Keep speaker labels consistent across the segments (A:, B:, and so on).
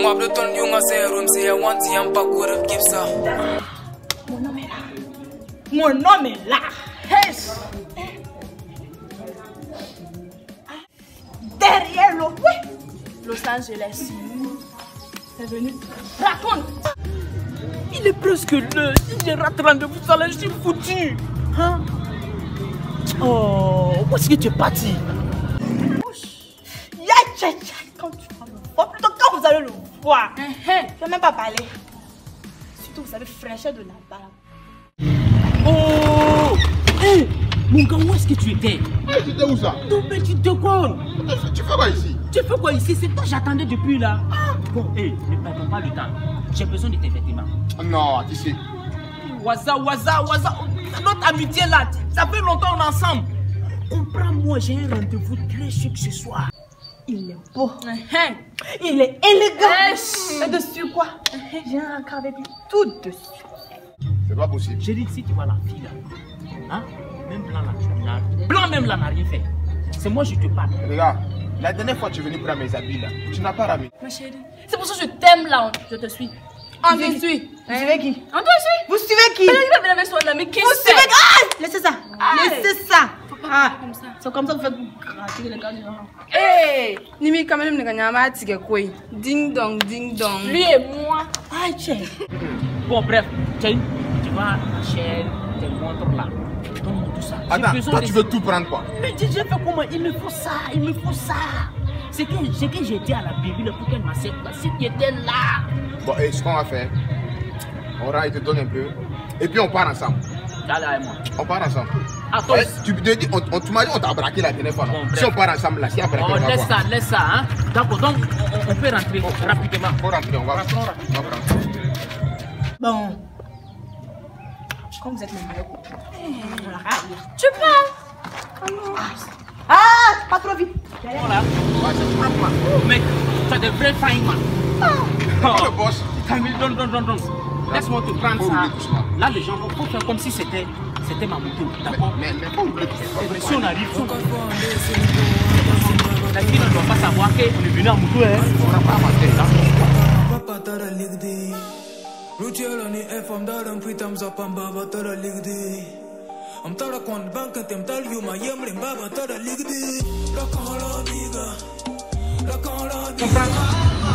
A: Moi, le ton young serum, c'est un wanti un pas quoi de keep ça.
B: Mon nom est là. Mon nom est là. Derrière le Los Angeles. C'est venu. Raconte.
C: Il est presque l'heure. Si j'ai raté rendez-vous, ça là, je suis foutu. Hein? Oh, où est-ce que tu es parti?
B: Quand tu vas le voir, plutôt quand vous allez le voir. Je ne vais même pas parler. Surtout, vous avez fraîcheur de la barbe.
C: Oh! Hé! Mon gars, où est-ce que tu étais?
D: Tu étais où ça?
C: Non, mais tu te quoi?
D: Tu fais quoi ici?
C: Tu fais quoi ici? C'est toi que j'attendais depuis là. Bon, hé, ne perdons pas le temps. J'ai besoin de tes vêtements.
D: Non, tu sais.
C: Waza. Notre amitié là, ça fait longtemps on est ensemble. Comprends-moi, j'ai un rendez-vous très chic ce soir.
B: Il est beau. Il est élégant. Et dessus quoi? J'ai un encart avec lui tout dessus.
D: C'est pas possible.
C: J'ai dit, si tu vois la fille là, hein? Même blanc là, blanc même là n'a rien fait. C'est moi je te parle.
D: Regarde, la dernière fois tu es venu prendre mes habits là, tu n'as pas ramené.
B: Ma chérie, c'est pour ça que je t'aime là, je te suis. On te suit. Vous suivez qui? On te suit. Vous suivez qui? Il va venir avec son ami. Qui vous suivez qui? Laissez ça. Laissez ça. Comme ça. C'est comme ça que vous faites gratter les gars du genre.
E: Hey, Nimi quand même ne gagne pas ticket quoi. Ding dong, ding dong.
B: Lui et moi. Aïe, tiens.
C: Bon, bref, tu vas acheter tes montres là. Donne-moi tout ça.
D: Attends, toi tu veux tout prendre quoi?
C: Mais j'ai fait comment? Il me faut ça. C'est que j'ai dit à la Bible pour qu'elle m'accepte. Si tu étais là.
D: Bon, et ce qu'on va faire, on va, il te donne un peu. Et puis on part ensemble.
C: Allez avec moi.
D: On part ensemble.
C: Attends.
D: Tu te dis, tu m'as dit on t'a braqué la dernière fois. Bon, si on part ensemble là, si après on va
C: laisse ça, hein. D'accord, donc on peut rentrer rapidement.
D: On rentrer, on va rentrer.
B: Bon. Comme vous êtes mes meilleurs.
E: Tu parles?
B: Pas trop vite.
C: Voilà. Mec, tu as de vrais fine man.
D: Le boss.
C: Donne. Laisse-moi te prendre ça. Là, les gens vont faire comme si c'était ma moto. D'accord?
D: Mais pas oublier.
C: Si on arrive, la fille ne doit pas savoir qu'on est venu en moto. On n'a pas avancer là.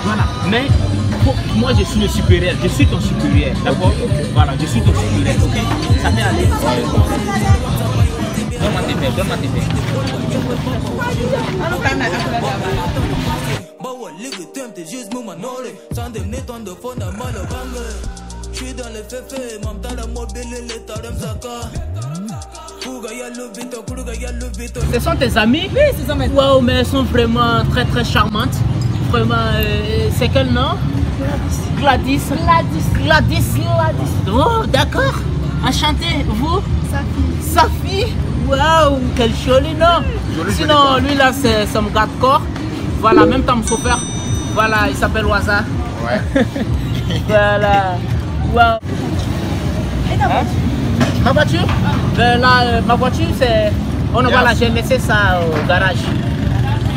C: Voilà, mais moi je suis le supérieur, je suis ton supérieur, d'accord? Voilà, je suis ton supérieur, ok? Ça t'est allé? Donne-moi tes verres. Ce sont tes amis?
B: Oui, c'est ça, mais.
C: Waouh, mais elles sont vraiment très très charmantes. Vraiment, c'est quel nom? Gladys. Oh, d'accord. Enchanté, vous? Safi. Waouh, quel joli nom. Sinon, lui là, c'est mon gars de corps. Voilà, même temps, mon chauffeur. Voilà, il s'appelle Waza.
D: Ouais.
C: Voilà. Waouh.
B: Et ta voiture?
C: Ma voiture? Là, ma voiture, c'est. On va la laisser ça au garage.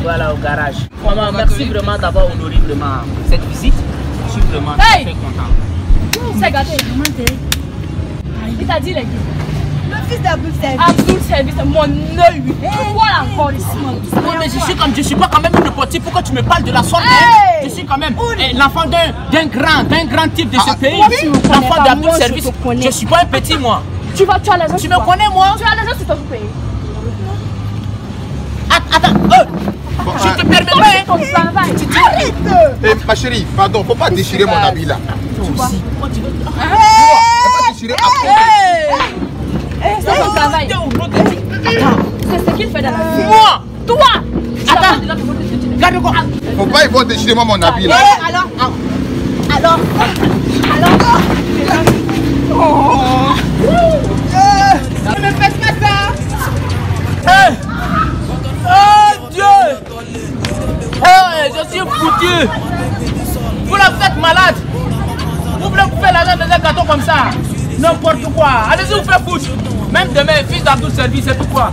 C: Voilà, au garage. Maman, merci vraiment d'avoir honoré vraiment cette visite. Je suis vraiment très content.
B: C'est gâté. Il t'a dit les gars. Le fils d'Abdul Service. Abdul Service, mon œil. Voilà encore ici.
C: Oui, mais je suis pas quand même une petite. Pourquoi tu me parles de la sorte? Je suis quand même l'enfant d'un grand type de ce pays. L'enfant d'Abdul Service. Je suis pas un petit moi.
B: Tu as l'argent.
C: Tu me connais moi?
B: Tu as l'argent, tu dois vous payer.
C: Attends, je te permets pas.
B: Arrête.
D: Ma chérie, pardon, faut pas déchirer mon habit là.
C: Toi aussi, pourquoi tu veux?
D: Faut pas déchirer après.
B: C'est ton travail. C'est ce qu'il fait dans la vie.
C: Moi.
B: Toi.
C: Attends. Garde quoi?
D: Faut pas, ils vont déchirer moi mon habit là.
B: Alors. Ne me faites pas ça.
C: Oh Dieu! Je suis foutu! Vous là, vous êtes malade! Vous voulez vous faire l'argent dans un gâteau comme ça? N'importe quoi! Allez-y vous faire foutre! Même demain, fils d'Abdul Service, c'est tout quoi?